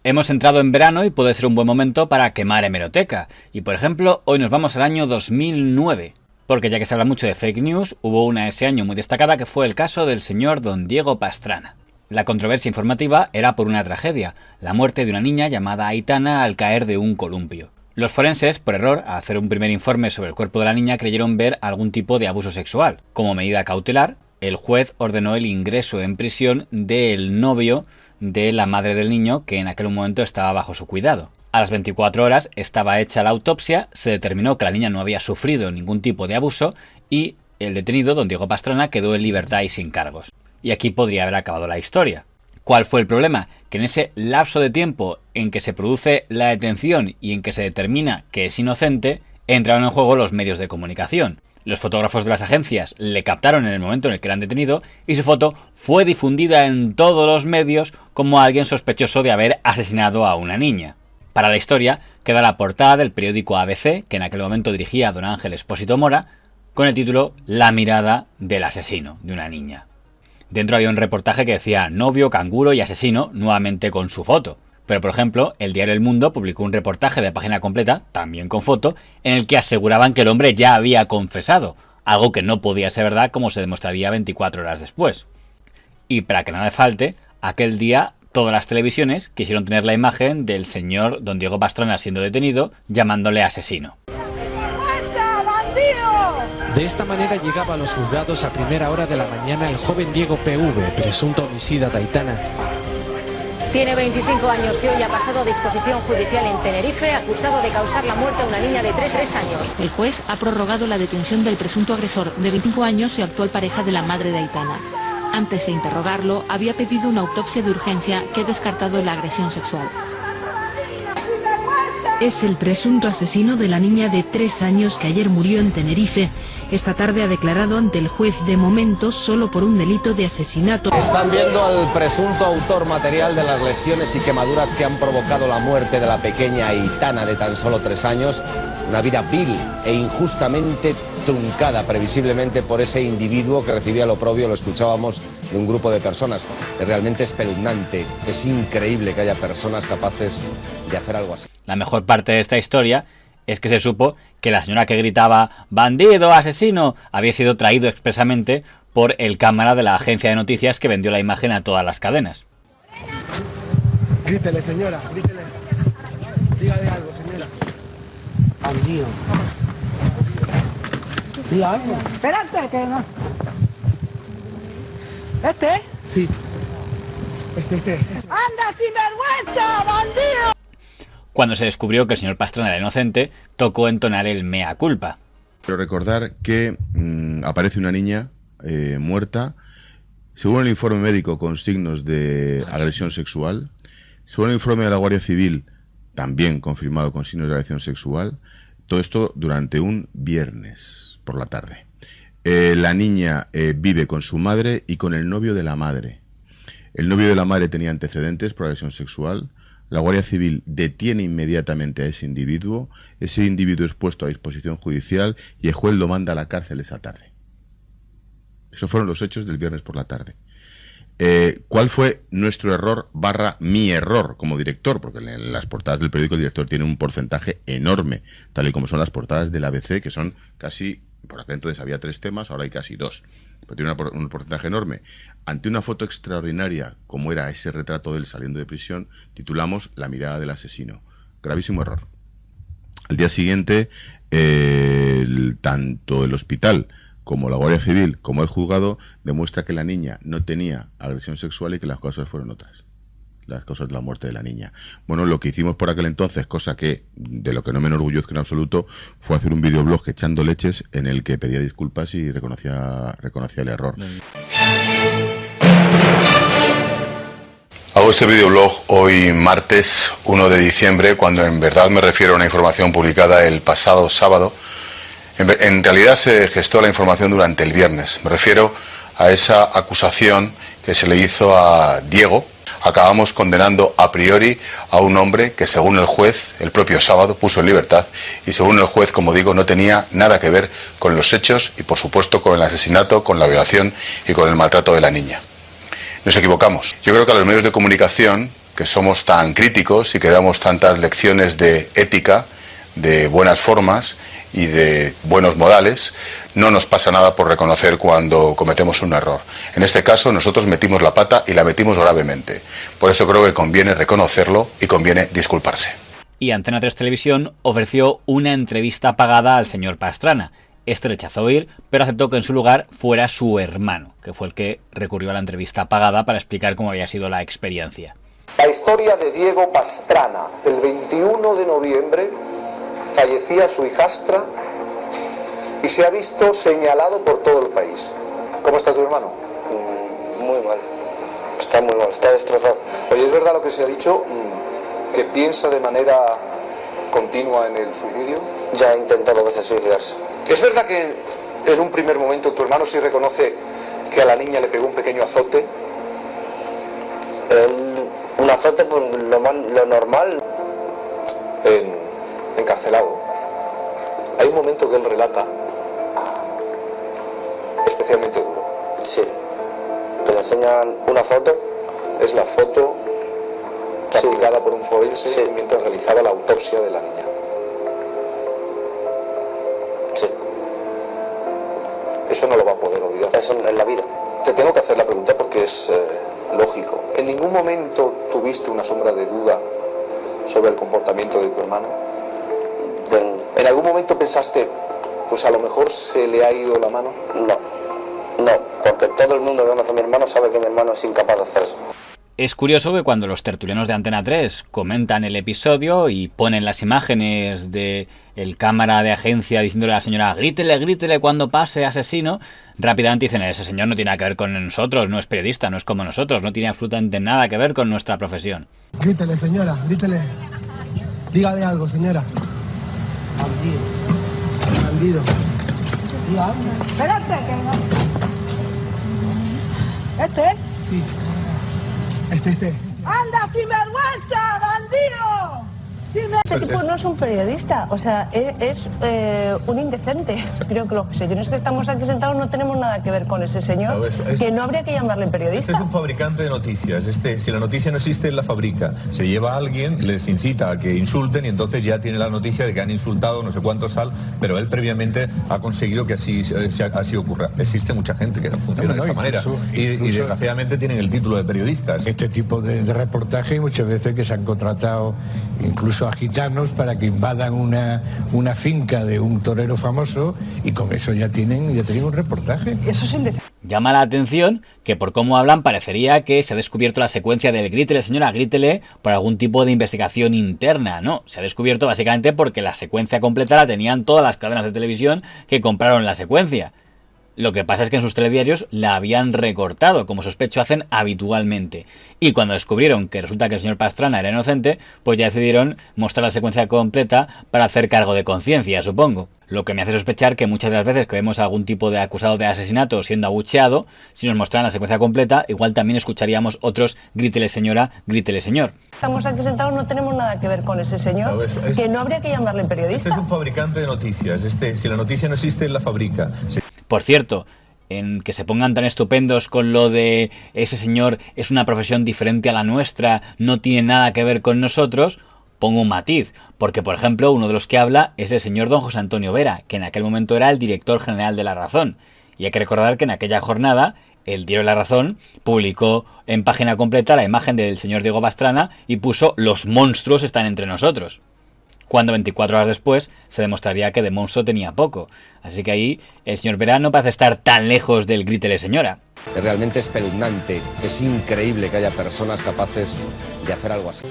Hemos entrado en verano y puede ser un buen momento para quemar hemeroteca. Y por ejemplo, hoy nos vamos al año 2009. Porque ya que se habla mucho de fake news, hubo una ese año muy destacada que fue el caso del señor don Diego Pastrana. La controversia informativa era por una tragedia, la muerte de una niña llamada Aitana al caer de un columpio. Los forenses, por error, al hacer un primer informe sobre el cuerpo de la niña, creyeron ver algún tipo de abuso sexual. Como medida cautelar, el juez ordenó el ingreso en prisión del novio de la madre del niño, que en aquel momento estaba bajo su cuidado. A las 24 horas estaba hecha la autopsia, se determinó que la niña no había sufrido ningún tipo de abuso y el detenido, don Diego Pastrana, quedó en libertad y sin cargos. Y aquí podría haber acabado la historia. ¿Cuál fue el problema? Que en ese lapso de tiempo en que se produce la detención y en que se determina que es inocente, entraron en juego los medios de comunicación. Los fotógrafos de las agencias le captaron en el momento en el que eran detenido y su foto fue difundida en todos los medios como alguien sospechoso de haber asesinado a una niña. Para la historia queda la portada del periódico ABC, que en aquel momento dirigía don Ángel Expósito Mora, con el título La mirada del asesino de una niña. Dentro había un reportaje que decía novio, canguro y asesino, nuevamente con su foto. Pero, por ejemplo, el diario El Mundo publicó un reportaje de página completa, también con foto, en el que aseguraban que el hombre ya había confesado, algo que no podía ser verdad como se demostraría 24 horas después. Y para que nada falte, aquel día todas las televisiones quisieron tener la imagen del señor don Diego Pastrana siendo detenido, llamándole asesino. De esta manera llegaba a los juzgados a primera hora de la mañana el joven Diego PV, presunto homicida de Aitana. Tiene 25 años y hoy ha pasado a disposición judicial en Tenerife, acusado de causar la muerte a una niña de 3 años. El juez ha prorrogado la detención del presunto agresor de 25 años y actual pareja de la madre de Aitana. Antes de interrogarlo, había pedido una autopsia de urgencia que ha descartado la agresión sexual. Es el presunto asesino de la niña de 3 años que ayer murió en Tenerife. Esta tarde ha declarado ante el juez de momento solo por un delito de asesinato. Están viendo al presunto autor material de las lesiones y quemaduras que han provocado la muerte de la pequeña Aitana de tan solo 3 años. Una vida vil e injustamente truncada previsiblemente por ese individuo que recibía el oprobio, lo escuchábamos, de un grupo de personas. Es realmente espeluznante, es increíble que haya personas capaces de hacer algo así. La mejor parte de esta historia es que se supo que la señora que gritaba ¡bandido, asesino!, había sido traído expresamente por el cámara de la agencia de noticias que vendió la imagen a todas las cadenas. Grítele, señora, grítele. Dígale algo, señora. Bandido. Diga algo. Espérate, que no. ¿Este? Sí. ¡Anda, sinvergüenza, bandido! Cuando se descubrió que el señor Pastrana era inocente, tocó entonar el mea culpa. Pero recordar que aparece una niña muerta, según el informe médico con signos de agresión sexual, según el informe de la Guardia Civil, también confirmado con signos de agresión sexual, todo esto durante un viernes por la tarde. La niña vive con su madre y con el novio de la madre. El novio de la madre tenía antecedentes por agresión sexual. La Guardia Civil detiene inmediatamente a ese individuo es puesto a disposición judicial y el juez lo manda a la cárcel esa tarde. Esos fueron los hechos del viernes por la tarde. ¿Cuál fue nuestro error / mi error como director? Porque en las portadas del periódico el director tiene un porcentaje enorme, tal y como son las portadas del ABC, que son casi, por aquel entonces había 3 temas, ahora hay casi 2. Pero tiene un porcentaje enorme. Ante una foto extraordinaria, como era ese retrato de él saliendo de prisión, titulamos La mirada del asesino. Gravísimo error. Al día siguiente, tanto el hospital como la Guardia Civil, como el juzgado, demuestra que la niña no tenía agresión sexual y que las causas fueron otras. Las causas de la muerte de la niña. Bueno, lo que hicimos por aquel entonces, cosa que de lo que no me enorgullezco en absoluto, fue hacer un videoblog echando leches en el que pedía disculpas y reconocía el error. Hago este videoblog hoy martes 1 de diciembre, cuando en verdad me refiero a una información publicada el pasado sábado. En realidad se gestó la información durante el viernes. Me refiero a esa acusación que se le hizo a Diego. Acabamos condenando a priori a un hombre que, según el juez, el propio sábado puso en libertad, y según el juez, como digo, no tenía nada que ver con los hechos y, por supuesto, con el asesinato, con la violación y con el maltrato de la niña. Nos equivocamos. Yo creo que a los medios de comunicación que somos tan críticos y que damos tantas lecciones de ética, de buenas formas y de buenos modales, no nos pasa nada por reconocer cuando cometemos un error. En este caso nosotros metimos la pata y la metimos gravemente. Por eso creo que conviene reconocerlo y conviene disculparse. Y Antena 3 Televisión ofreció una entrevista pagada al señor Pastrana. Este rechazó ir, pero aceptó que en su lugar fuera su hermano, que fue el que recurrió a la entrevista pagada para explicar cómo había sido la experiencia. La historia de Diego Pastrana. El 21 de noviembre fallecía su hijastra y se ha visto señalado por todo el país. ¿Cómo está tu hermano? Muy mal. Está muy mal, está destrozado. Oye, ¿es verdad lo que se ha dicho? ¿Que piensa de manera continua en el suicidio? Ya ha intentado a veces suicidarse. ¿Es verdad que en un primer momento tu hermano sí reconoce que a la niña le pegó un pequeño azote? Un azote, pues lo normal. Encarcelado. Hay un momento que él relata especialmente duro. Sí. ¿Te enseñan una foto? Es la foto practicada por un forense mientras realizaba la autopsia de la niña. Sí. Eso no lo va a poder olvidar. Eso en la vida. Te tengo que hacer la pregunta porque es lógico. ¿En ningún momento tuviste una sombra de duda sobre el comportamiento de tu hermano? ¿En algún momento pensaste, pues a lo mejor se le ha ido la mano? No, porque todo el mundo que conoce a mi hermano sabe que mi hermano es incapaz de hacer eso. Es curioso que cuando los tertulianos de Antena 3 comentan el episodio y ponen las imágenes de el cámara de agencia diciéndole a la señora grítele, grítele cuando pase asesino, rápidamente dicen ese señor no tiene nada que ver con nosotros, no es periodista, no es como nosotros, no tiene absolutamente nada que ver con nuestra profesión. Grítele, señora, grítele. Dígale algo, señora. Bandido. Diga. Espérate, que no. ¿Este? Sí. Este. ¡Anda, sinvergüenza, bandido! Este tipo no es un periodista, o sea, es un indecente. Creo que los señores que estamos aquí sentados no tenemos nada que ver con ese señor, que no habría que llamarle periodista. Este es un fabricante de noticias, si la noticia no existe, él la fabrica. Se lleva a alguien, les incita a que insulten y entonces ya tiene la noticia de que han insultado no sé cuántos pero él previamente ha conseguido que así ocurra. Existe mucha gente que no funciona de esta manera y desgraciadamente tienen el título de periodistas. Este tipo de reportaje muchas veces que se han contratado incluso a gitanos para que invadan una finca de un torero famoso y con eso ya tienen un reportaje. Eso es indecente. Llama la atención que por cómo hablan parecería que se ha descubierto la secuencia del grítele señora, grítele por algún tipo de investigación interna. No, se ha descubierto básicamente porque la secuencia completa la tenían todas las cadenas de televisión que compraron la secuencia. Lo que pasa es que en sus telediarios la habían recortado, como sospecho hacen habitualmente. Y cuando descubrieron que resulta que el señor Pastrana era inocente, pues ya decidieron mostrar la secuencia completa para hacer cargo de conciencia, supongo. Lo que me hace sospechar que muchas de las veces que vemos a algún tipo de acusado de asesinato siendo abucheado, si nos mostraran la secuencia completa, igual también escucharíamos otros grítele señora, grítele señor. Estamos aquí sentados, no tenemos nada que ver con ese señor, que no habría que llamarle periodista. Este es un fabricante de noticias, si la noticia no existe, él la fabrica. Por cierto, en que se pongan tan estupendos con lo de ese señor es una profesión diferente a la nuestra, no tiene nada que ver con nosotros, pongo un matiz, porque por ejemplo uno de los que habla es el señor don José Antonio Vera, que en aquel momento era el director general de La Razón. Y hay que recordar que en aquella jornada el diario La Razón publicó en página completa la imagen del señor Diego Pastrana y puso "los monstruos están entre nosotros", cuando 24 horas después se demostraría que de monstruo tenía poco. Así que ahí el señor Vera no parece estar tan lejos del grítele señora. Es realmente espeluznante, es increíble que haya personas capaces de hacer algo así.